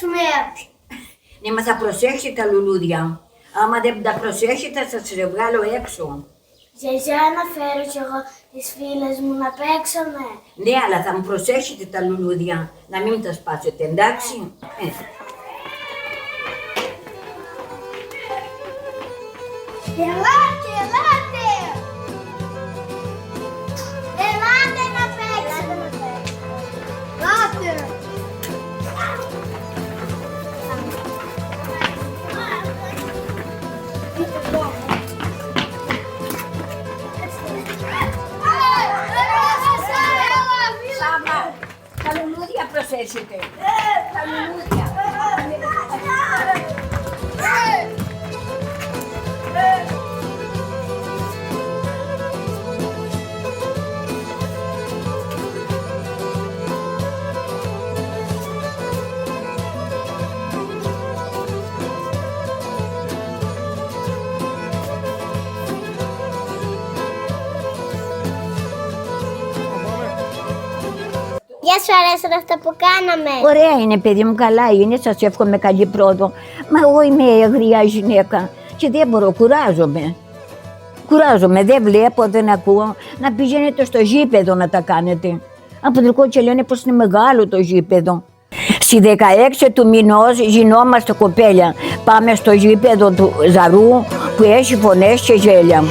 παίξουμε. Ναι, μα θα προσέχει τα λουλούδια. Άμα δεν τα προσέχει θα σας βγάλω έξω. Γιαγιά, να φέρω κι εγώ τις φίλες μου να παίξουμε. Ναι, αλλά θα μου προσέχετε τα λουλούδια, να μην τα σπάσετε, εντάξει. Ελάτε, ελάτε! Ελάτε να παίξουμε. Ελάτε! Σάβα, τα λουλούδια προσέχετε. Τα λουλούδια. Γεια σου, αρέσουν αυτά που κάναμε. Ωραία είναι, παιδί μου, καλά είναι, σας εύχομαι καλή πρόοδο. Μα εγώ είμαι αγριά γυναίκα και δεν μπορώ, κουράζομαι. Κουράζομαι, δεν βλέπω, δεν ακούω. Να πηγαίνετε στο γήπεδο να τα κάνετε. Από τελικό και λένε πως είναι μεγάλο το γήπεδο. Στη 16 του μηνός γινόμαστε κοπέλια. Πάμε στο γήπεδο του Ζαρού που έχει φωνές και γέλια.